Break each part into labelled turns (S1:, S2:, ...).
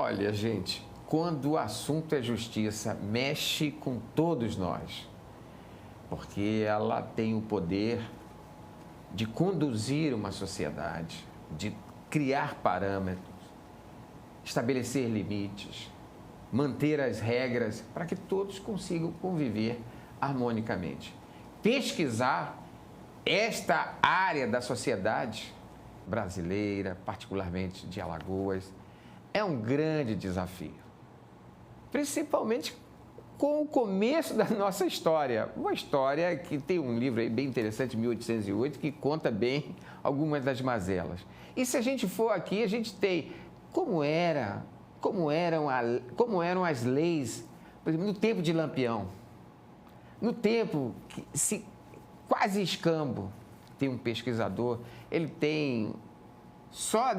S1: Olha, gente, quando o assunto é justiça, mexe com todos nós, porque ela tem o poder de conduzir uma sociedade, de criar parâmetros, estabelecer limites, manter as regras para que todos consigam conviver harmonicamente. Pesquisar esta área da sociedade brasileira, particularmente de Alagoas, é um grande desafio, principalmente com o começo da nossa história. Uma história que tem um livro aí bem interessante, 1808, que conta bem algumas das mazelas. E se a gente for aqui, a gente tem como eram as leis, por exemplo, no tempo de Lampião, no tempo que se quase escambo. Tem um pesquisador, ele tem só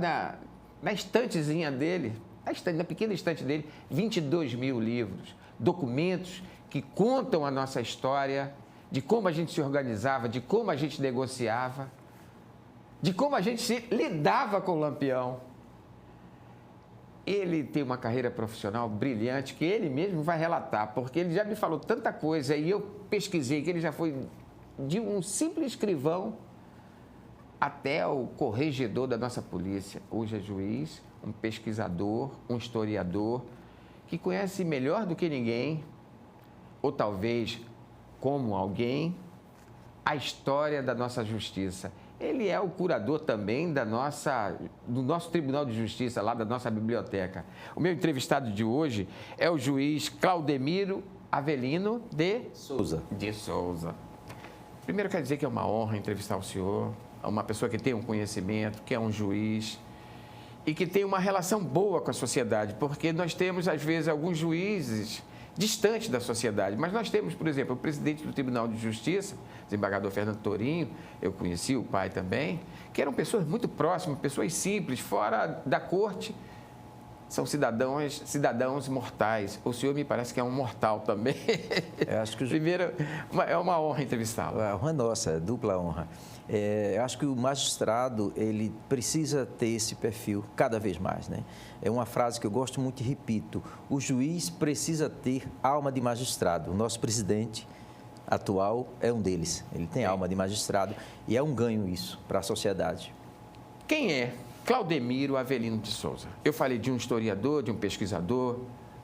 S1: na estantezinha dele, na pequena estante dele, 22 mil livros, documentos que contam a nossa história, de como a gente se organizava, de como a gente negociava, de como a gente se lidava com o Lampião. Ele tem uma carreira profissional brilhante que ele mesmo vai relatar, porque ele já me falou tanta coisa e eu pesquisei que ele já foi de um simples escrivão até o corregedor da nossa polícia. Hoje é juiz, um pesquisador, um historiador, que conhece melhor do que ninguém, ou talvez como alguém, a história da nossa justiça. Ele é o curador também do nosso Tribunal de Justiça, lá da nossa biblioteca. O meu entrevistado de hoje é o juiz Claudemiro Avelino de Souza. Primeiro, quero dizer que é uma honra entrevistar o senhor, uma pessoa que tem um conhecimento, que é um juiz e que tem uma relação boa com a sociedade, porque nós temos, às vezes, alguns juízes distantes da sociedade, mas nós temos, por exemplo, o presidente do Tribunal de Justiça, desembargador Fernando Torinho, eu conheci o pai também, que eram pessoas muito próximas, pessoas simples, fora da corte, são cidadãos mortais. O senhor me parece que é um mortal também.
S2: Eu acho que
S1: Primeiro, é uma honra entrevistá-lo.
S2: A honra é nossa, é dupla honra. Eu acho que o magistrado, ele precisa ter esse perfil cada vez mais, né? É uma frase que eu gosto muito e repito: o juiz precisa ter alma de magistrado. O nosso presidente atual é um deles. Ele tem alma de magistrado e é um ganho isso para a sociedade.
S1: Quem é Claudemiro Avelino de Souza? Eu falei de um historiador, de um pesquisador,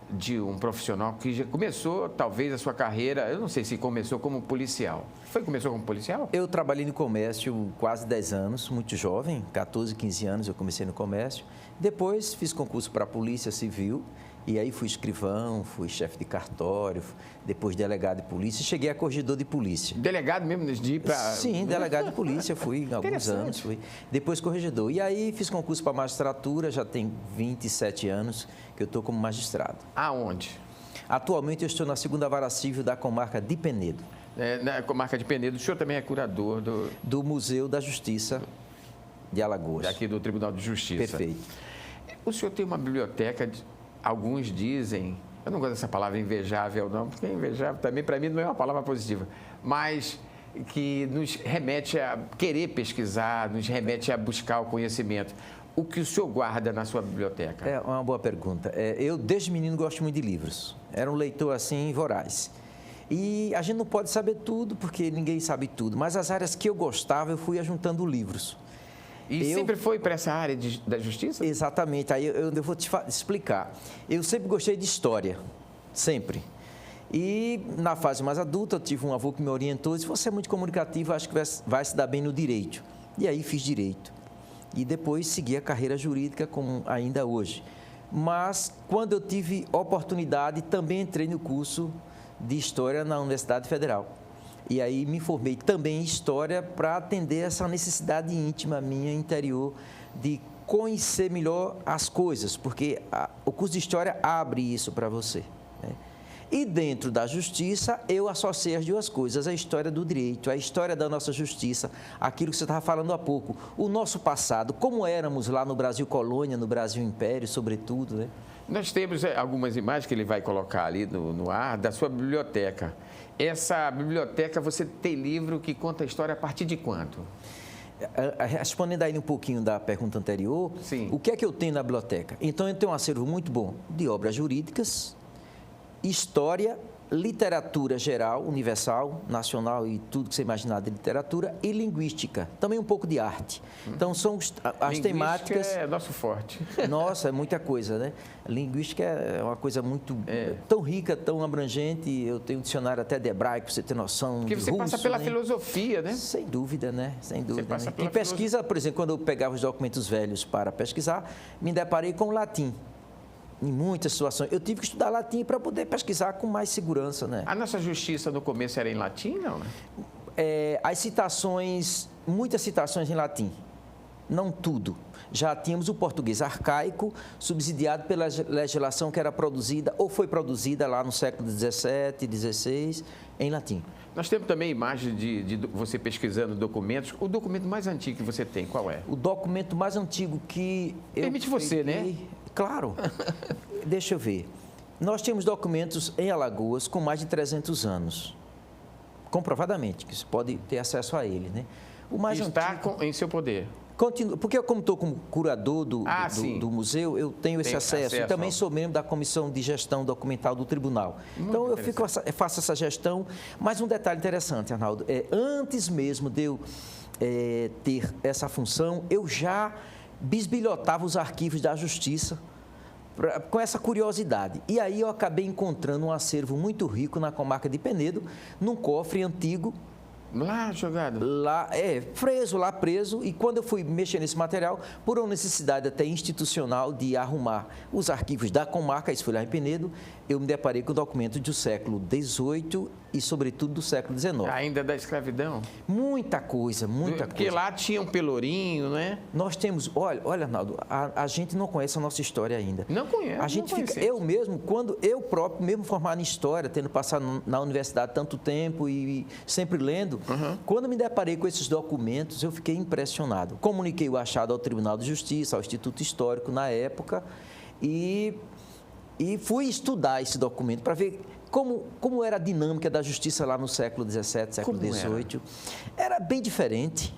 S1: de um profissional que já começou, talvez, a sua carreira, eu não sei se começou como policial. Começou como policial?
S2: Eu trabalhei no comércio quase 10 anos, muito jovem, 14, 15 anos eu comecei no comércio. Depois fiz concurso para a Polícia Civil e aí fui escrivão, fui chefe de cartório, depois delegado de polícia e cheguei a corregedor de polícia.
S1: Delegado mesmo de ir para...
S2: Sim, delegado de polícia, fui alguns anos, depois corregedor. E aí fiz concurso para magistratura, já tem 27 anos que eu estou como magistrado.
S1: Aonde?
S2: Atualmente eu estou na 2ª Vara Civil da comarca de Penedo.
S1: Na comarca de Penedo, o senhor também é curador
S2: do Museu da Justiça de Alagoas.
S1: Aqui do Tribunal de Justiça.
S2: Perfeito.
S1: O senhor tem uma biblioteca, alguns dizem, eu não gosto dessa palavra invejável não, porque invejável também para mim não é uma palavra positiva, mas que nos remete a querer pesquisar, nos remete a buscar o conhecimento. O que o senhor guarda na sua biblioteca?
S2: É uma boa pergunta. Eu, desde menino, gosto muito de livros. Era um leitor, assim, voraz. E a gente não pode saber tudo, porque ninguém sabe tudo. Mas as áreas que eu gostava, eu fui ajuntando livros.
S1: E sempre foi para essa área da justiça?
S2: Exatamente. Aí eu vou te explicar. Eu sempre gostei de história. Sempre. E na fase mais adulta, eu tive um avô que me orientou e disse: você é muito comunicativo, acho que vai se dar bem no direito. E aí fiz direito. E depois segui a carreira jurídica como ainda hoje. Mas quando eu tive oportunidade, também entrei no curso de História na Universidade Federal. E aí me formei também em História para atender essa necessidade íntima minha, interior, de conhecer melhor as coisas, porque o curso de História abre isso para você, né? E dentro da justiça, eu associei as duas coisas, a história do direito, a história da nossa justiça, aquilo que você estava falando há pouco, o nosso passado, como éramos lá no Brasil colônia, no Brasil império, sobretudo, né?
S1: Nós temos algumas imagens que ele vai colocar ali no ar da sua biblioteca. Essa biblioteca, você tem livro que conta a história a partir de quando?
S2: Respondendo aí um pouquinho da pergunta anterior,
S1: Sim.
S2: o que é que eu tenho na biblioteca? Então, eu tenho um acervo muito bom de obras jurídicas, história, literatura geral, universal, nacional e tudo que você imaginar de literatura, e linguística, também um pouco de arte. Então, são as temáticas...
S1: é nosso forte.
S2: Nossa, é muita coisa, né? Linguística é uma coisa muito tão rica, tão abrangente. Eu tenho um dicionário até de hebraico, para você ter noção.
S1: Porque você
S2: russo,
S1: passa pela
S2: né?
S1: filosofia, né?
S2: Sem dúvida, né? Sem dúvida.
S1: passa
S2: Né?
S1: pela
S2: Em pesquisa, por exemplo, quando eu pegava os documentos velhos para pesquisar, me deparei com o latim. Em muitas situações. Eu tive que estudar latim para poder pesquisar com mais segurança, né?
S1: A nossa justiça no começo era em latim, não, né?
S2: As citações, muitas citações em latim. Não tudo. Já tínhamos o português arcaico, subsidiado pela legislação que era produzida ou foi produzida lá no século XVII, XVI, em latim.
S1: Nós temos também imagens de você pesquisando documentos. O documento mais antigo que você tem, qual é?
S2: O documento mais antigo que eu
S1: Permite você, né?
S2: Claro. Deixa eu ver. Nós temos documentos em Alagoas com mais de 300 anos. Comprovadamente, que você pode ter acesso a ele, né? O mais
S1: está
S2: antigo...
S1: em seu poder.
S2: Porque eu, como estou como curador do museu, eu tenho esse acesso. E também sou membro da Comissão de Gestão Documental do Tribunal. Então, eu faço essa gestão. Mas um detalhe interessante, Arnaldo, antes mesmo de eu ter essa função, eu já bisbilhotava os arquivos da Justiça com essa curiosidade. E aí eu acabei encontrando um acervo muito rico na comarca de Penedo, num cofre antigo.
S1: Lá jogado?
S2: Lá preso. E quando eu fui mexer nesse material, por uma necessidade até institucional de arrumar os arquivos da comarca, isso foi lá em Penedo, eu me deparei com documentos do século XVIII e, sobretudo, do século XIX.
S1: Ainda da escravidão?
S2: Muita coisa.
S1: Porque lá tinha um pelourinho, né?
S2: Nós temos... Olha, Arnaldo, a gente não conhece a nossa história ainda.
S1: Não conhece.
S2: A gente fica... Eu mesmo, quando eu próprio, mesmo formado em História, tendo passado na universidade tanto tempo e sempre lendo, quando me deparei com esses documentos, eu fiquei impressionado. Comuniquei o achado ao Tribunal de Justiça, ao Instituto Histórico na época, e fui estudar esse documento para ver como era a dinâmica da justiça lá no século XVII, século XVIII. Era bem diferente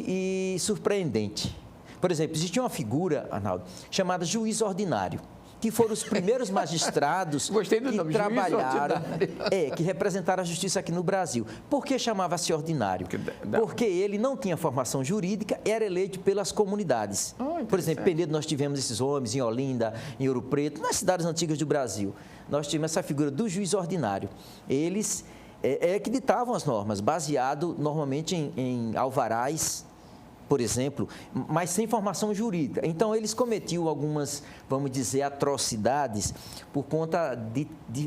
S2: e surpreendente. Por exemplo, existia uma figura, Arnaldo, chamada juiz ordinário, que foram os primeiros magistrados que trabalharam, que representaram a justiça aqui no Brasil. Por que chamava-se ordinário? Porque ele não tinha formação jurídica, era eleito pelas comunidades. Por exemplo, em Penedo nós tivemos esses homens, em Olinda, em Ouro Preto, nas cidades antigas do Brasil. Nós tivemos essa figura do juiz ordinário. Eles que ditavam as normas, baseado normalmente em alvarás, por exemplo, mas sem formação jurídica. Então, eles cometiam algumas, vamos dizer, atrocidades por conta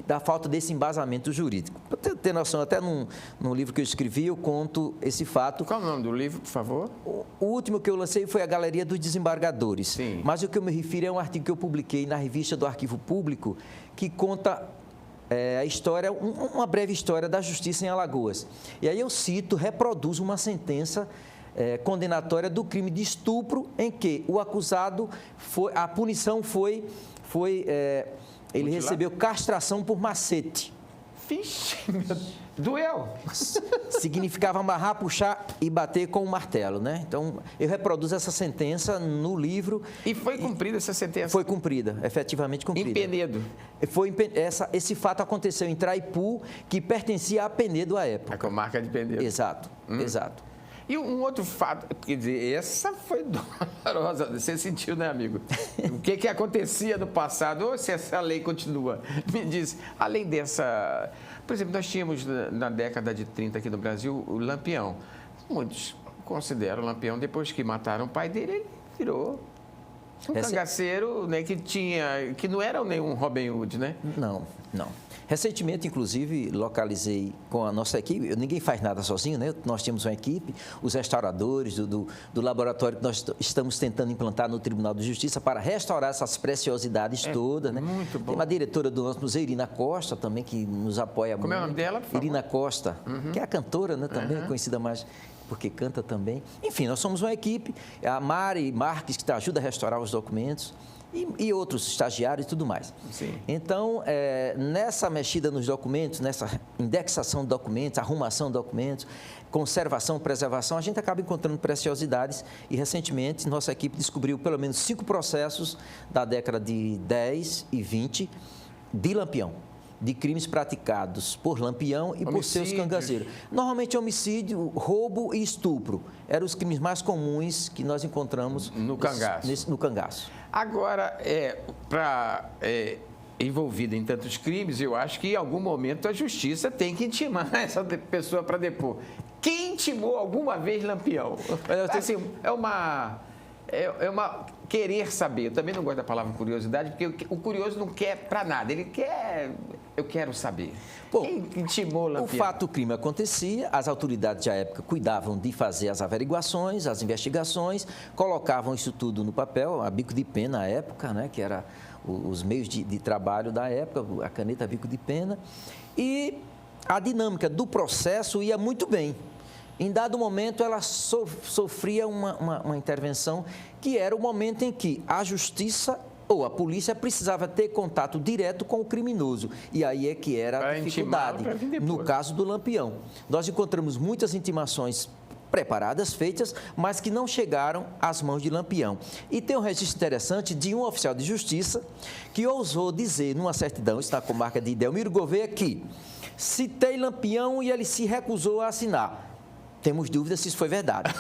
S2: da falta desse embasamento jurídico. Para ter noção, até num livro que eu escrevi, eu conto esse fato.
S1: Qual é o nome do livro, por favor?
S2: O último que eu lancei foi a Galeria dos Desembargadores.
S1: Sim.
S2: Mas o que eu me refiro é um artigo que eu publiquei na revista do Arquivo Público, que conta a história, uma breve história da justiça em Alagoas. E aí eu cito, reproduzo uma sentença condenatória do crime de estupro, em que o acusado a punição foi ele recebeu castração por macete.
S1: Vixe, doeu.
S2: Significava amarrar, puxar e bater com o martelo, né? Então, eu reproduzo essa sentença no livro.
S1: E foi cumprida essa sentença?
S2: Foi cumprida, efetivamente cumprida.
S1: Em Penedo?
S2: Esse fato aconteceu em Traipu, que pertencia a Penedo à época.
S1: A comarca de Penedo.
S2: Exato, exato.
S1: E um outro fato, quer dizer, essa foi dolorosa, você sentiu, né, amigo? O que acontecia no passado, ou se essa lei continua? Me diz, além dessa... Por exemplo, nós tínhamos na década de 30 aqui no Brasil o Lampião. Muitos consideram o Lampião, depois que mataram o pai dele, ele virou um cangaceiro, né, que não era nenhum Robin Hood, né?
S2: Não. Recentemente, inclusive, localizei com a nossa equipe, ninguém faz nada sozinho, né? Nós temos uma equipe, os restauradores do laboratório que nós estamos tentando implantar no Tribunal de Justiça para restaurar essas preciosidades todas, né?
S1: Muito bom.
S2: Tem uma diretora do nosso museu, Irina Costa, também, que nos apoia muito.
S1: Como é o nome dela, por favor?
S2: Irina Costa, que é a cantora, né? Também conhecida mais porque canta também. Enfim, nós somos uma equipe, a Mari Marques, que ajuda a restaurar os documentos. e outros estagiários e tudo mais.
S1: Sim.
S2: Então, nessa mexida nos documentos, nessa indexação de documentos, arrumação de documentos, conservação, preservação, a gente acaba encontrando preciosidades e, recentemente, nossa equipe descobriu pelo menos 5 processos da década de 10 e 20 de Lampião, de crimes praticados por Lampião e por seus cangazeiros. Normalmente homicídio, roubo e estupro eram os crimes mais comuns que nós encontramos
S1: no cangaço.
S2: No cangaço.
S1: Agora, envolvida em tantos crimes, eu acho que em algum momento a justiça tem que intimar essa pessoa para depor. Quem intimou alguma vez Lampião? Assim, é uma querer saber. Eu também não gosto da palavra curiosidade, porque o curioso não quer para nada. Ele quer, eu quero saber. Quem intimou Lampião?
S2: O fato, o crime acontecia, as autoridades da época cuidavam de fazer as averiguações, as investigações, colocavam isso tudo no papel, a bico de pena na época, né, que era os meios de trabalho da época, a caneta bico de pena, e a dinâmica do processo ia muito bem. Em dado momento, ela sofria uma intervenção, que era o momento em que a justiça ou a polícia precisava ter contato direto com o criminoso. E aí é que era a dificuldade, no caso do Lampião. Nós encontramos muitas intimações preparadas, feitas, mas que não chegaram às mãos de Lampião. E tem um registro interessante de um oficial de justiça que ousou dizer, numa certidão, está com marca de Delmiro Gouveia, que citei Lampião e ele se recusou a assinar. Temos dúvidas se isso foi verdade.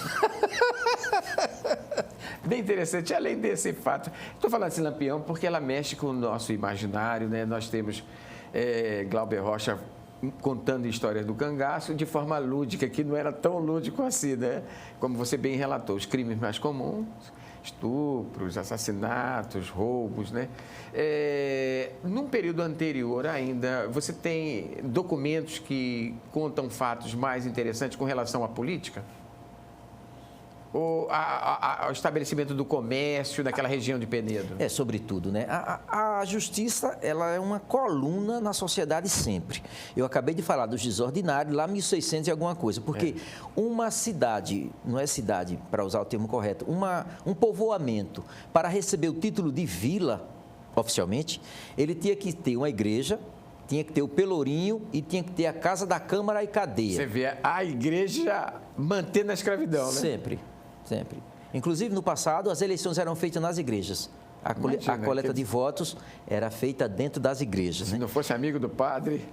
S1: Bem interessante, além desse fato. Estou falando de Lampião porque ela mexe com o nosso imaginário, né? Nós temos Glauber Rocha contando histórias do cangaço de forma lúdica, que não era tão lúdico assim, né? Como você bem relatou, os crimes mais comuns, estupros, assassinatos, roubos, né? Num período anterior ainda, você tem documentos que contam fatos mais interessantes com relação à política? Ou ao estabelecimento do comércio naquela região de Penedo?
S2: Sobretudo, né? A justiça, ela é uma coluna na sociedade sempre. Eu acabei de falar dos desordinários, lá 1600 e alguma coisa, porque uma cidade, não é cidade, para usar o termo correto, um povoamento, para receber o título de vila, oficialmente, ele tinha que ter uma igreja, tinha que ter o pelourinho e tinha que ter a casa da Câmara e cadeia.
S1: Você vê a igreja mantendo a escravidão, né?
S2: Sempre. Sempre. Inclusive, no passado, as eleições eram feitas nas igrejas. A coleta de votos era feita dentro das igrejas.
S1: Se não fosse amigo do padre...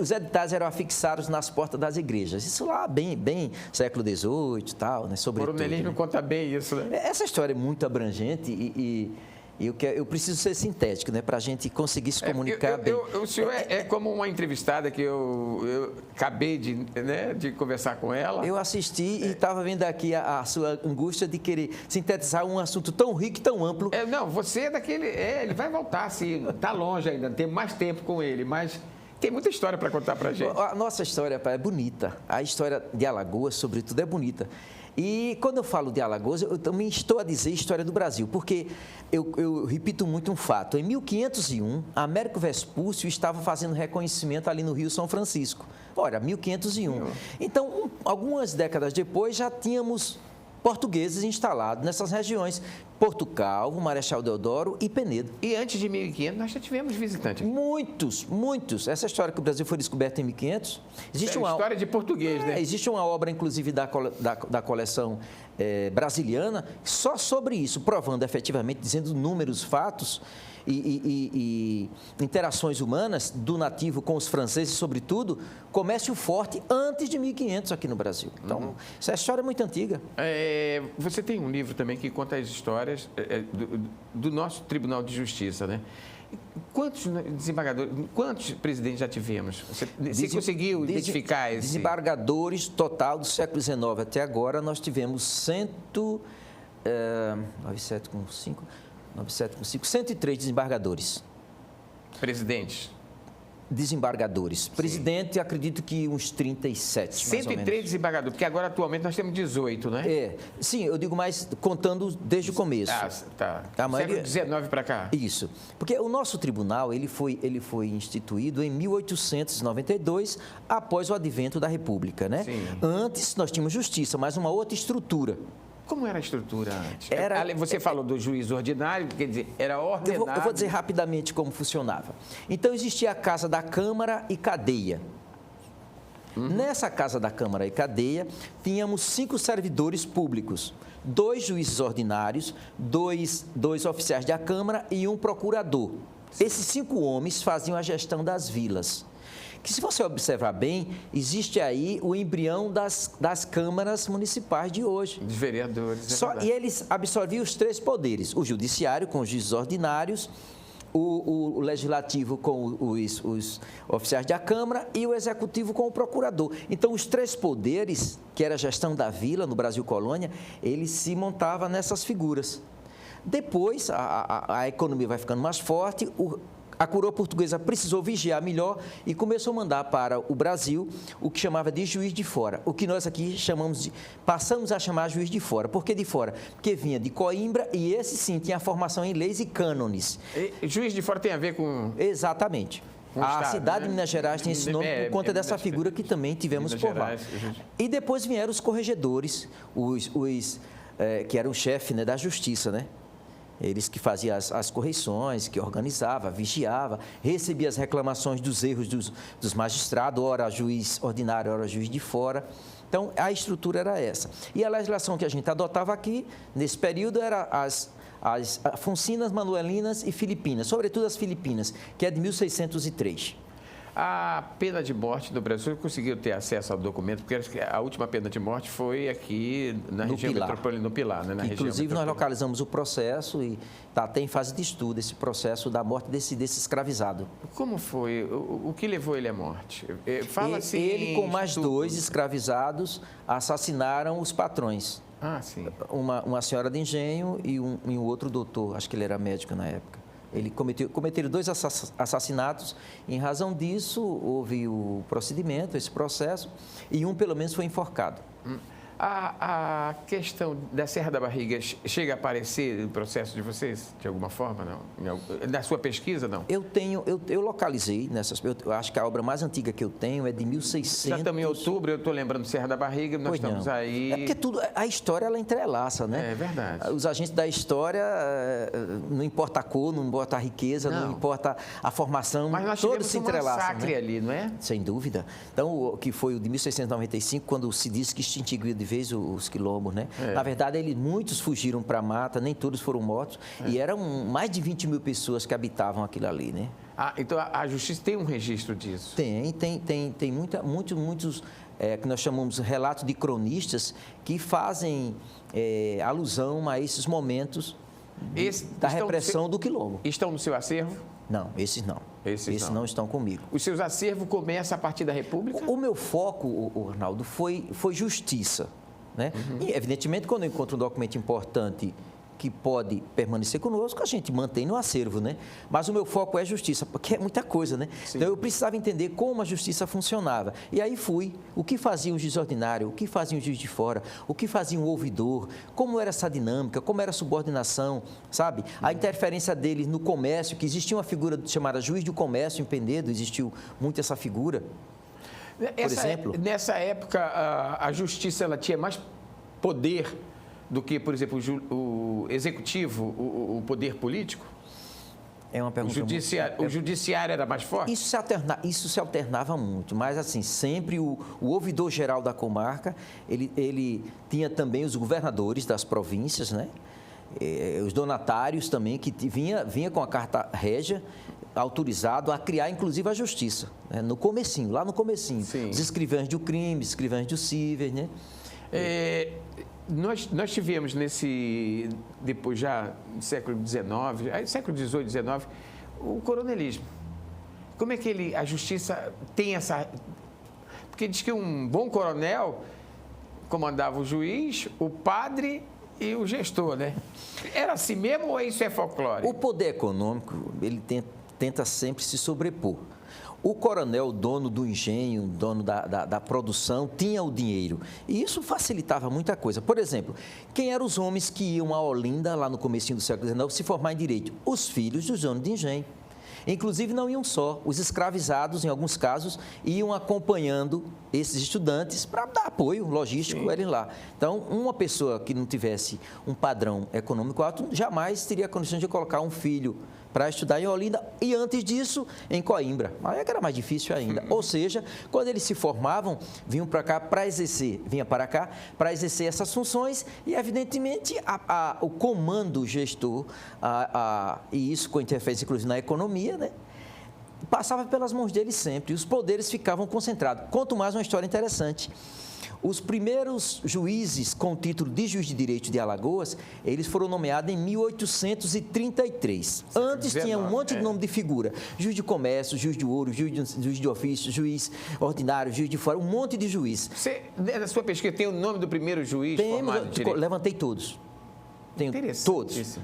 S2: Os editais eram afixados nas portas das igrejas. Isso lá, bem século XVIII e tal, né? Sobretudo.
S1: O Coronelismo conta bem isso, né?
S2: Essa história é muito abrangente e eu preciso ser sintético, né, para a gente conseguir se comunicar bem.
S1: O senhor é como uma entrevistada que eu acabei de conversar com ela.
S2: Eu assisti e estava vendo aqui a sua angústia de querer sintetizar um assunto tão rico e tão amplo.
S1: Não, você é daquele... ele vai voltar, sim. Está longe ainda, tem mais tempo com ele, mas... Tem muita história para contar para a gente.
S2: A nossa história é bonita. A história de Alagoas, sobretudo, é bonita. E quando eu falo de Alagoas, eu também estou a dizer história do Brasil, porque eu repito muito um fato. Em 1501, Américo Vespúcio estava fazendo reconhecimento ali no Rio São Francisco. Olha, 1501. Então, algumas décadas depois, já tínhamos portugueses instalados nessas regiões. Porto Calvo, Marechal Deodoro e Penedo.
S1: E antes de 1500, nós já tivemos visitantes.
S2: Muitos. Essa história que o Brasil foi descoberto em 1500. Existe uma
S1: história de português, né?
S2: Existe uma obra, inclusive, da coleção brasiliana, só sobre isso, provando efetivamente, dizendo números, fatos e interações humanas do nativo com os franceses, sobretudo, comércio forte antes de 1500 aqui no Brasil. Então, essa história é muito antiga.
S1: Você tem um livro também que conta as histórias do nosso Tribunal de Justiça, né? Quantos desembargadores, quantos presidentes já tivemos? Você conseguiu identificar esse?
S2: Desembargadores, total do século XIX até agora, nós tivemos 103 desembargadores.
S1: Presidentes?
S2: Desembargadores. Presidente, acredito que uns 37,
S1: 103 desembargadores, porque agora atualmente nós temos 18, né?
S2: Sim, eu digo mais contando desde o começo.
S1: Tá. Século XIX para cá.
S2: Isso. Porque o nosso tribunal, ele foi instituído em 1892, após o advento da República, né?
S1: Sim.
S2: Antes nós tínhamos justiça, mas uma outra estrutura.
S1: Como era a estrutura antes? Você falou do juiz ordinário, quer dizer, era ordenado...
S2: Eu vou dizer rapidamente como funcionava. Então, existia a Casa da Câmara e Cadeia. Nessa Casa da Câmara e Cadeia, tínhamos 5 servidores públicos, 2 juízes ordinários, 2 oficiais da Câmara e 1 procurador. Esses 5 homens faziam a gestão das vilas. Que, se você observar bem, existe aí o embrião das câmaras municipais de hoje.
S1: Dos vereadores.
S2: E eles absorviam os 3 poderes: o judiciário, com os juízes ordinários, o legislativo com os oficiais da Câmara e o executivo com o procurador. Então, os 3 poderes, que era a gestão da vila no Brasil Colônia, eles se montavam nessas figuras. Depois, a economia vai ficando mais forte, a coroa portuguesa precisou vigiar melhor e começou a mandar para o Brasil o que chamava de juiz de fora, o que nós aqui passamos a chamar juiz de fora. Por que de fora? Porque vinha de Coimbra e esse sim tinha formação em leis e cânones.
S1: Juiz de fora tem a ver com...
S2: Exatamente. A
S1: Estado,
S2: cidade
S1: né?
S2: de Minas Gerais tem esse nome por conta dessa figura que também tivemos por lá. E depois vieram os corregedores, que eram o chefe, né, da justiça, né? Eles que faziam as correições, que organizava, vigiava, recebia as reclamações dos erros dos magistrados, ora juiz ordinário, ora juiz de fora. Então, a estrutura era essa. E a legislação que a gente adotava aqui, nesse período, era as Afonsinas, Manuelinas e Filipinas, sobretudo as Filipinas, que é de 1603.
S1: A pena de morte no Brasil, conseguiu ter acesso ao documento, porque a última pena de morte foi aqui na região metropolitana, no Pilar, né?
S2: Inclusive, nós localizamos o processo e está até em fase de estudo esse processo da morte desse escravizado.
S1: Como foi? O que levou ele à morte? Fala assim...
S2: Ele, com mais 2 escravizados, assassinaram os patrões.
S1: Ah, sim.
S2: Uma senhora de engenho e um outro doutor, acho que ele era médico na época. Ele cometeram 2 assassinatos. Em razão disso, houve o procedimento, esse processo, e um, pelo menos, foi enforcado.
S1: A questão da Serra da Barriga chega a aparecer no processo de vocês, de alguma forma, não? Na sua pesquisa, não?
S2: Eu localizei nessas... Eu acho que a obra mais antiga que eu tenho é de 1600...
S1: Já estamos em outubro, eu estou lembrando Serra da Barriga, nós estamos aí...
S2: É porque a história, ela entrelaça, né?
S1: É verdade.
S2: Os agentes da história, não importa a cor, não importa a riqueza, não importa a formação, todos se entrelaçam.
S1: Mas nós tivemos um massacre, né? Ali, não é?
S2: Sem dúvida. Então, o que foi o de 1695, quando se disse que extinguiu de vez os quilombos, né? Na verdade, muitos fugiram para a mata, nem todos foram mortos, e eram mais de 20 mil pessoas que habitavam aquilo ali, né?
S1: Então a justiça tem um registro disso?
S2: Tem muitos que nós chamamos de relatos de cronistas que fazem alusão a esses momentos da repressão do quilombo.
S1: Estão no seu acervo?
S2: Não, esses não. Esses não estão comigo.
S1: Os seus acervos começam a partir da República?
S2: O meu foco, Arnaldo, foi justiça, né? E, evidentemente, quando eu encontro um documento importante que pode permanecer conosco, a gente mantém no acervo, né? Mas o meu foco é justiça, porque é muita coisa, né? Sim. Então, eu precisava entender como a justiça funcionava. E aí fui. O que fazia um juiz ordinário, o que fazia um juiz de fora, o que fazia um ouvidor, como era essa dinâmica, como era a subordinação, sabe? A interferência deles no comércio, que existia uma figura chamada juiz do comércio em Penedo, existiu muito essa figura, por exemplo.
S1: Nessa época, a justiça ela tinha mais poder do que, por exemplo, o executivo, o poder político?
S2: É uma pergunta.
S1: O judiciário era mais forte?
S2: Isso se alternava muito, mas assim, sempre o ouvidor geral da comarca, ele tinha também os governadores das províncias, né? Os donatários também, que vinha com a carta régia, autorizado a criar, inclusive, a justiça, né? No comecinho, lá no comecinho. Sim. Os escrivães do crime, os escrivães do cíveis, né?
S1: Nós tivemos depois já no século XIX, século XVIII, XIX, o coronelismo. Como é que a justiça tem essa... Porque diz que um bom coronel comandava o juiz, o padre e o gestor, né? Era assim mesmo ou isso é folclore?
S2: O poder econômico, ele tenta sempre se sobrepor. O coronel, dono do engenho, dono da produção, tinha o dinheiro. E isso facilitava muita coisa. Por exemplo, quem eram os homens que iam a Olinda, lá no comecinho do século XIX, se formar em direito? Os filhos dos donos de engenho. Inclusive, não iam só. Os escravizados, em alguns casos, iam acompanhando esses estudantes para dar apoio logístico a eles lá. Então, uma pessoa que não tivesse um padrão econômico alto jamais teria condições de colocar um filho para estudar em Olinda e, antes disso, em Coimbra. Aí era mais difícil ainda. Ou seja, quando eles se formavam, vinham para cá para exercer, essas funções e, evidentemente, o comando gestor, e isso com interferência, inclusive, na economia, né, passava pelas mãos deles sempre. E os poderes ficavam concentrados. Conto mais uma história interessante. Os primeiros juízes com o título de juiz de direito de Alagoas, eles foram nomeados em 1833. Antes tinha um monte de nome de figura. Juiz de comércio, juiz de ouro, juiz de ofício, juiz ordinário, juiz de fora, um monte de juiz.
S1: Você, na sua pesquisa, tem o nome do primeiro juiz formado em direito?
S2: Levantei todos. Tenho todos.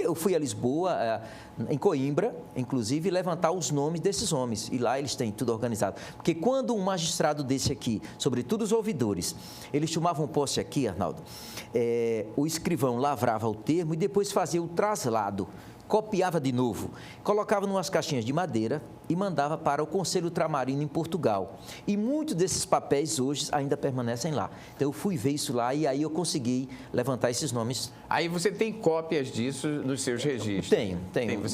S2: Eu fui a Lisboa, em Coimbra, inclusive, levantar os nomes desses homens. E lá eles têm tudo organizado. Porque quando um magistrado desse aqui, sobretudo os ouvidores, eles tomavam posse aqui, Arnaldo, o escrivão lavrava o termo e depois fazia o traslado. Copiava de novo, colocava em umas caixinhas de madeira e mandava para o Conselho Ultramarino em Portugal. E muitos desses papéis hoje ainda permanecem lá. Então eu fui ver isso lá e aí eu consegui levantar esses nomes.
S1: Aí você tem cópias disso nos seus registros?
S2: Tenho.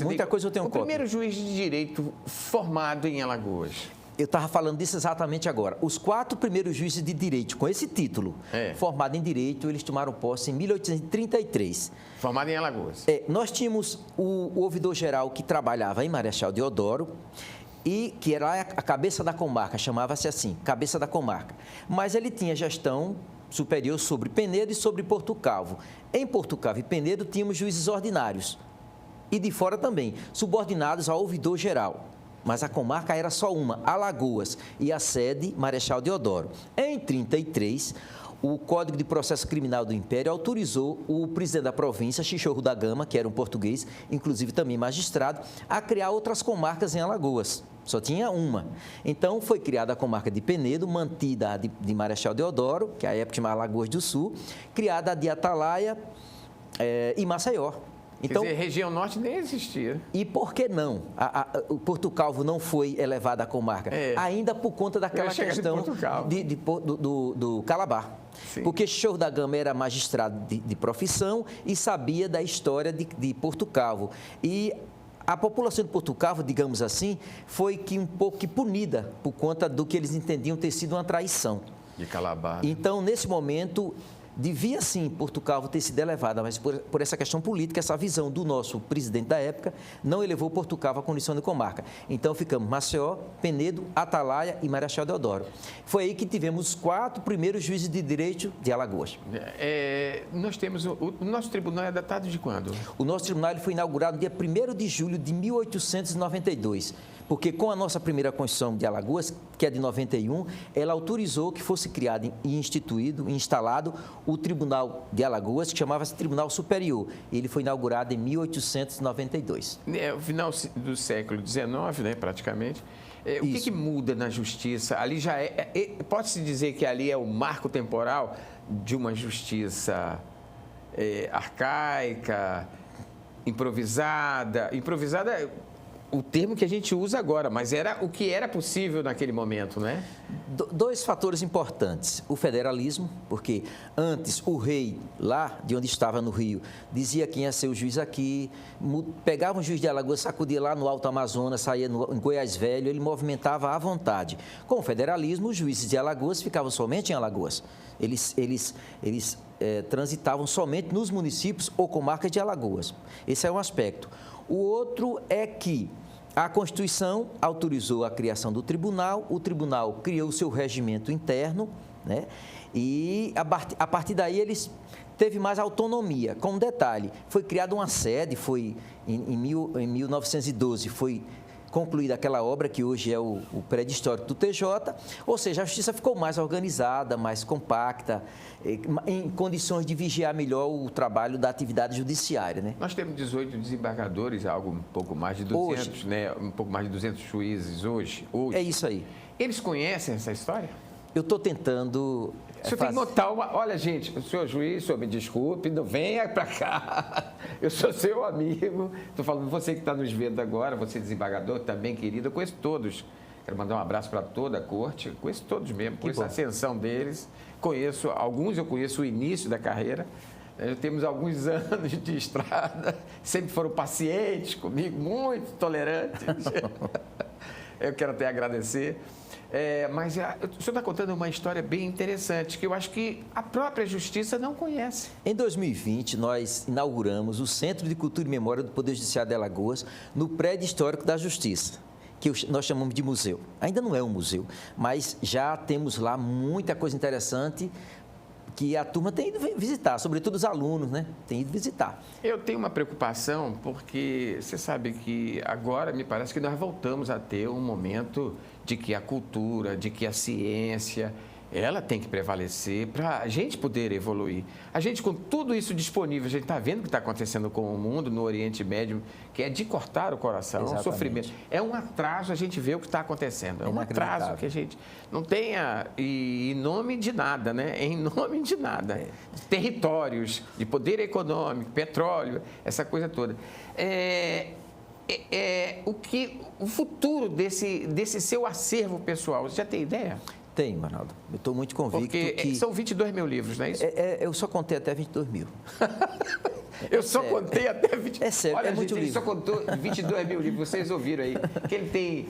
S2: Muita coisa eu tenho cópia.
S1: O primeiro juiz de direito formado em Alagoas?
S2: Eu estava falando disso exatamente agora. Os 4 primeiros juízes de direito com esse título, formado em direito, eles tomaram posse em 1833.
S1: Formado em Alagoas.
S2: Nós tínhamos o ouvidor-geral que trabalhava em Marechal Deodoro e que era a cabeça da comarca, chamava-se assim, cabeça da comarca. Mas ele tinha gestão superior sobre Penedo e sobre Porto Calvo. Em Porto Calvo e Penedo tínhamos juízes ordinários e de fora também, subordinados ao ouvidor-geral. Mas a comarca era só uma, Alagoas, e a sede, Marechal Deodoro. Em 1933, o Código de Processo Criminal do Império autorizou o presidente da província, Chichorro da Gama, que era um português, inclusive também magistrado, a criar outras comarcas em Alagoas. Só tinha uma. Então, foi criada a comarca de Penedo, mantida a de Marechal Deodoro, que à época chamava Alagoas do Sul, criada a de Atalaia e Maceió.
S1: Então, quer dizer, região norte nem existia.
S2: E por que não? O Porto Calvo não foi elevado à comarca? Ainda por conta daquela questão do Calabar. Sim. Porque Chichorro da Gama era magistrado de profissão e sabia da história de Porto Calvo. E a população de Porto Calvo, digamos assim, foi um pouco punida por conta do que eles entendiam ter sido uma traição.
S1: De Calabar.
S2: Então, nesse momento, devia sim Porto Calvo ter sido elevada, mas por essa questão política, essa visão do nosso presidente da época, não elevou Porto Calvo à condição de comarca. Então ficamos Maceió, Penedo, Atalaia e Marechal Deodoro. Foi aí que tivemos os 4 primeiros juízes de direito de Alagoas.
S1: Nós temos o nosso tribunal é datado de quando?
S2: O nosso tribunal foi inaugurado no dia 1º de julho de 1892. Porque com a nossa primeira Constituição de Alagoas, que é de 91, ela autorizou que fosse criado e instituído, instalado, o Tribunal de Alagoas, que chamava-se Tribunal Superior. Ele foi inaugurado em 1892.
S1: O final do século XIX, né, praticamente. O que muda na justiça? Ali já pode-se dizer que ali é o marco temporal de uma justiça arcaica, improvisada. Improvisada o termo que a gente usa agora, mas era o que era possível naquele momento, né?
S2: 2 fatores importantes. O federalismo, porque antes o rei, lá de onde estava no Rio, dizia quem ia ser o juiz aqui, pegava um juiz de Alagoas, sacudia lá no Alto Amazonas, saía em Goiás Velho, ele movimentava à vontade. Com o federalismo, os juízes de Alagoas ficavam somente em Alagoas. Eles transitavam somente nos municípios ou comarcas de Alagoas. Esse é um aspecto. O outro é que a Constituição autorizou a criação do tribunal, o tribunal criou o seu regimento interno, né? E a partir daí eles teve mais autonomia. Com um detalhe, foi criada uma sede, foi em 1912, foi concluída aquela obra que hoje é o prédio histórico do TJ, ou seja, a justiça ficou mais organizada, mais compacta, em condições de vigiar melhor o trabalho da atividade judiciária, né?
S1: Nós temos 18 desembargadores, algo um pouco mais de 200, hoje, né? Um pouco mais de 200 juízes hoje.
S2: É isso aí.
S1: Eles conhecem essa história?
S2: Eu estou tentando...
S1: O senhor tem que notar uma... Olha, gente, o senhor juiz, o senhor me desculpe, não venha para cá. Eu sou seu amigo. Estou falando você que está nos vendo agora, você desembargador também, querido. Eu conheço todos. Quero mandar um abraço para toda a corte. Conheço todos mesmo, conheço a ascensão deles. Conheço alguns, eu conheço o início da carreira. Temos alguns anos de estrada. Sempre foram pacientes comigo, muito tolerantes. Eu quero até agradecer. Mas o senhor está contando uma história bem interessante, que eu acho que a própria Justiça não conhece.
S2: Em 2020, nós inauguramos o Centro de Cultura e Memória do Poder Judiciário de Alagoas, no prédio histórico da Justiça, que nós chamamos de museu. Ainda não é um museu, mas já temos lá muita coisa interessante que a turma tem ido visitar, sobretudo os alunos, né? Tem ido visitar.
S1: Eu tenho uma preocupação, porque você sabe que agora me parece que nós voltamos a ter um momento de que a cultura, de que a ciência, ela tem que prevalecer para a gente poder evoluir. A gente, com tudo isso disponível, a gente está vendo o que está acontecendo com o mundo no Oriente Médio, que é de cortar o coração,
S2: Exatamente.
S1: um sofrimento. É um atraso a gente ver o que está acontecendo. É um atraso que a gente não tenha em nome de nada, né? Em nome de nada. Territórios, de poder econômico, petróleo, essa coisa toda. O futuro desse seu acervo pessoal, você já tem ideia?
S2: Tem, Manaldo. Eu estou muito convicto que...
S1: São 22 mil livros, não é isso?
S2: Eu só contei até 22 mil.
S1: Eu só contei até 22 mil.
S2: É sério,
S1: Olha,
S2: muito
S1: gente, ele
S2: livro.
S1: só contou 22 mil livros. Vocês ouviram aí que ele tem...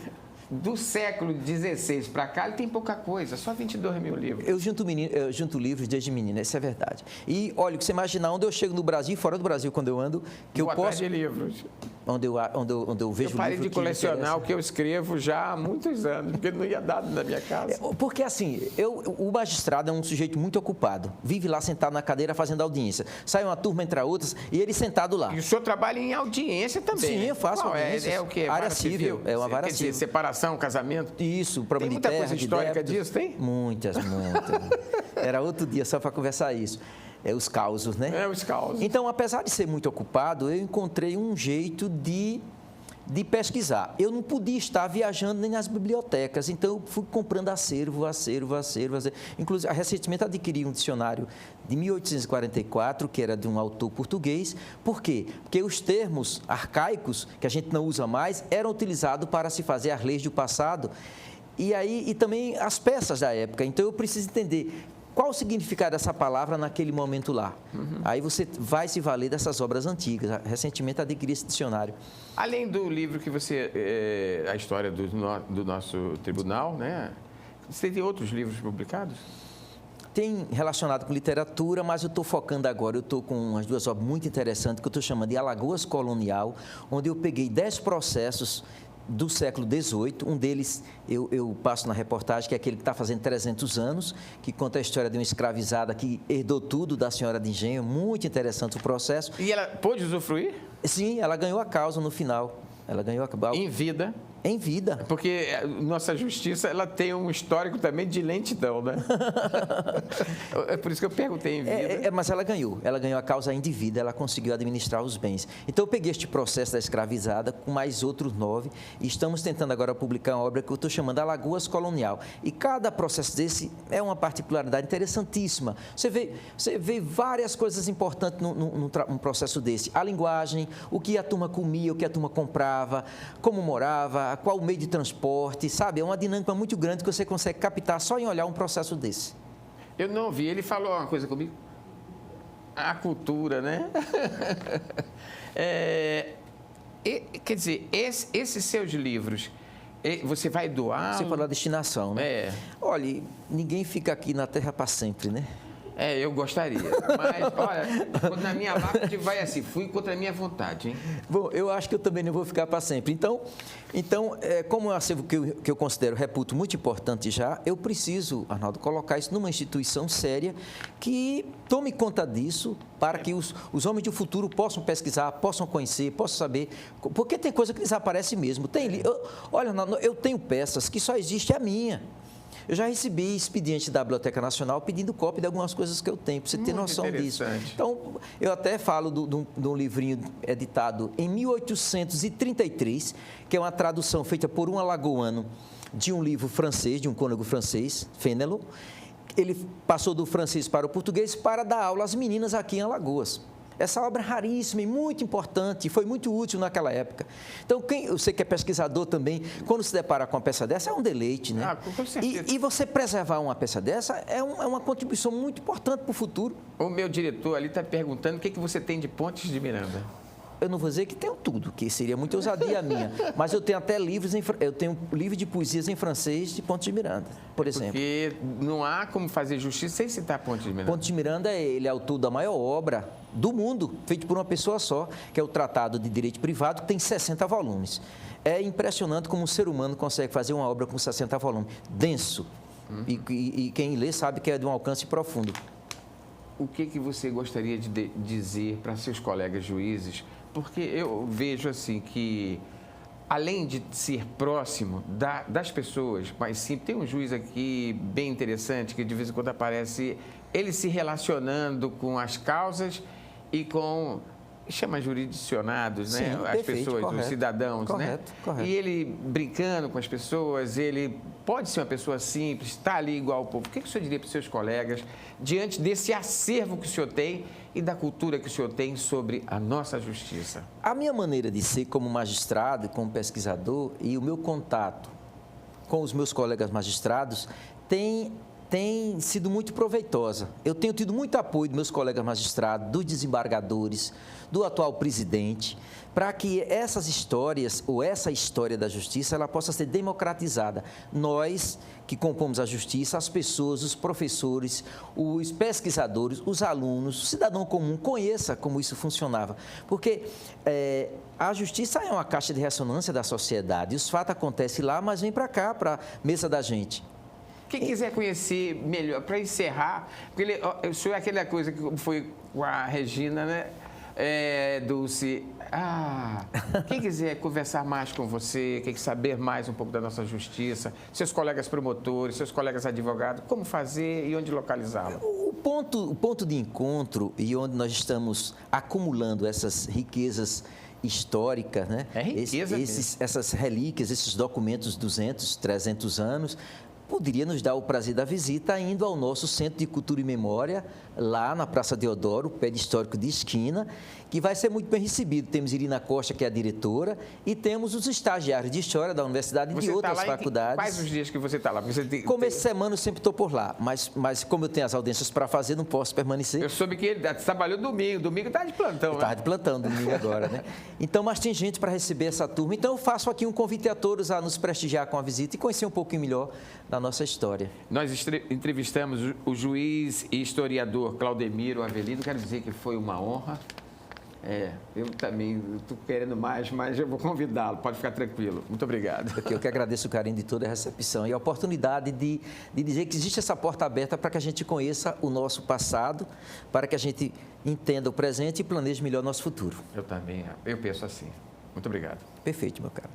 S1: Do século XVI para cá, ele tem pouca coisa, só 22 mil livros.
S2: Eu junto livros desde menina, isso é verdade. E, olha, você imaginar onde eu chego no Brasil e fora do Brasil, quando eu ando, que
S1: Boa
S2: eu posso...
S1: de livros.
S2: Onde eu vejo
S1: Eu parei
S2: livro
S1: de colecionar o que eu escrevo já há muitos anos, porque não ia dar na minha casa.
S2: Porque, assim, o magistrado é um sujeito muito ocupado. Vive lá sentado na cadeira fazendo audiência. Sai uma turma, entra outras, e ele sentado lá.
S1: E o senhor trabalha em audiência também?
S2: Sim, eu faço audiências.
S1: É o quê?
S2: Área civil. É uma vara
S1: Quer dizer,
S2: civil.
S1: separação, casamento?
S2: Isso, problema de terra,
S1: tem muita coisa histórica disso, tem?
S2: Muitas. Era outro dia só para conversar isso. Os causos, né?
S1: Os causos.
S2: Então, apesar de ser muito ocupado, eu encontrei um jeito de pesquisar. Eu não podia estar viajando nem nas bibliotecas, então eu fui comprando acervo. Inclusive, recentemente adquiri um dicionário de 1844, que era de um autor português. Por quê? Porque os termos arcaicos, que a gente não usa mais, eram utilizados para se fazer as leis do passado e também as peças da época. Então, eu preciso entender qual o significado dessa palavra naquele momento lá. Aí você vai se valer dessas obras antigas. Recentemente adquiri esse dicionário.
S1: Além do livro que você... a história do nosso tribunal, né? Você tem outros livros publicados?
S2: Tem relacionado com literatura, mas eu estou focando agora, eu estou com umas duas obras muito interessantes, que eu estou chamando de Alagoas Colonial, onde eu peguei 10 processos do século XVIII. Um deles eu passo na reportagem, que é aquele que está fazendo 300 anos, que conta a história de uma escravizada que herdou tudo da senhora de engenho. Muito interessante o processo.
S1: E ela pôde usufruir?
S2: Sim, ela ganhou a causa no final. Ela ganhou a causa.
S1: Em vida?
S2: Em vida.
S1: Porque nossa justiça, ela tem um histórico também de lentidão, né? É por isso que eu perguntei em vida.
S2: Mas ela ganhou a causa em vida, ela conseguiu administrar os bens. Então, eu peguei este processo da escravizada com mais outros 9 e estamos tentando agora publicar uma obra que eu estou chamando Alagoas Colonial. E cada processo desse é uma particularidade interessantíssima. Você vê várias coisas importantes num processo desse. A linguagem, o que a turma comia, o que a turma comprava, como morava, qual o meio de transporte, sabe? É uma dinâmica muito grande que você consegue captar só em olhar um processo desse.
S1: Eu não ouvi. Ele falou uma coisa comigo. A cultura, né? Quer dizer, esses seus livros, você vai doar?
S2: Você falou da destinação, né? Olha, ninguém fica aqui na Terra para sempre, né?
S1: Eu gostaria. Mas, olha, na minha lápide vai assim, fui contra a minha vontade, hein?
S2: Bom, eu acho que eu também não vou ficar para sempre. Então como é um acervo que eu considero, reputo, muito importante já, eu preciso, Arnaldo, colocar isso numa instituição séria que tome conta disso para que os homens do futuro possam pesquisar, possam conhecer, possam saber. Porque tem coisa que desaparece mesmo. Olha, eu tenho peças que só existe a minha. Eu já recebi expediente da Biblioteca Nacional pedindo cópia de algumas coisas que eu tenho, para você ter noção disso. Então, eu até falo de um livrinho editado em 1833, que é uma tradução feita por um alagoano de um livro francês, de um cônego francês, Fénelon. Ele passou do francês para o português para dar aula às meninas aqui em Alagoas. Essa obra é raríssima e muito importante, foi muito útil naquela época. Então, você que é pesquisador também, quando se depara com uma peça dessa, é um deleite, né?
S1: Com certeza.
S2: E você preservar uma peça dessa é uma contribuição muito importante para o futuro.
S1: O meu diretor ali está perguntando o que você tem de Pontes de Miranda.
S2: Eu não vou dizer que tenho tudo, que seria muita ousadia minha, mas eu tenho até livro de poesias em francês de Pontes de Miranda, por exemplo.
S1: Porque não há como fazer justiça sem citar Pontes de Miranda.
S2: Pontes de Miranda, ele é autor da maior obra do mundo, feito por uma pessoa só, que é o Tratado de Direito Privado, que tem 60 volumes. É impressionante como um ser humano consegue fazer uma obra com 60 volumes, denso, e quem lê sabe que é de um alcance profundo.
S1: O que você gostaria de dizer para seus colegas juízes? Porque eu vejo assim que, além de ser próximo das pessoas, mas sim, tem um juiz aqui bem interessante que de vez em quando aparece ele se relacionando com as causas e com, chama jurisdicionados, né?
S2: Sim,
S1: as
S2: perfeito,
S1: pessoas,
S2: correto,
S1: os cidadãos,
S2: correto,
S1: né?
S2: Correto.
S1: E ele brincando com as pessoas, ele pode ser uma pessoa simples, está ali igual ao povo. O que o senhor diria para os seus colegas diante desse acervo que o senhor tem e da cultura que o senhor tem sobre a nossa justiça?
S2: A minha maneira de ser como magistrado, como pesquisador e o meu contato com os meus colegas magistrados tem sido muito proveitosa. Eu tenho tido muito apoio dos meus colegas magistrados, dos desembargadores, do atual presidente, para que essas histórias, ou essa história da justiça, ela possa ser democratizada. Nós que compomos a justiça, as pessoas, os professores, os pesquisadores, os alunos, o cidadão comum conheça como isso funcionava. Porque a justiça é uma caixa de ressonância da sociedade. Os fatos acontecem lá, mas vem para cá, para a mesa da gente.
S1: Quem quiser conhecer melhor, para encerrar, porque o senhor é aquela coisa que foi com a Regina, né? Dulce. Quem quiser conversar mais com você, quem quer saber mais um pouco da nossa justiça, seus colegas promotores, seus colegas advogados, como fazer e onde localizá-lo?
S2: O ponto de encontro e onde nós estamos acumulando essas riquezas históricas, né?
S1: É riqueza
S2: essas relíquias, esses documentos 200, 300 anos, poderia nos dar o prazer da visita indo ao nosso Centro de Cultura e Memória, lá na Praça Deodoro, prédio histórico de esquina, que vai ser muito bem recebido. Temos Irina Costa, que é a diretora, e temos os estagiários de História da Universidade e de outras faculdades.
S1: Quais os dias que você está lá?
S2: Começo de semana eu sempre estou por lá, mas como eu tenho as audiências para fazer, não posso permanecer.
S1: Eu soube que ele trabalhou domingo está de plantão, né?
S2: Está de plantão domingo agora, né? Então, mas tem gente para receber essa turma. Então, eu faço aqui um convite a todos a nos prestigiar com a visita e conhecer um pouquinho melhor da nossa história.
S1: Nós entrevistamos o juiz e historiador Claudemiro Avelino. Quero dizer que foi uma honra. Eu também estou querendo mais, mas eu vou convidá-lo, pode ficar tranquilo. Muito obrigado.
S2: Eu que agradeço o carinho de toda a recepção e a oportunidade de dizer que existe essa porta aberta para que a gente conheça o nosso passado, para que a gente entenda o presente e planeje melhor o nosso futuro.
S1: Eu também, eu penso assim. Muito obrigado.
S2: Perfeito, meu caro.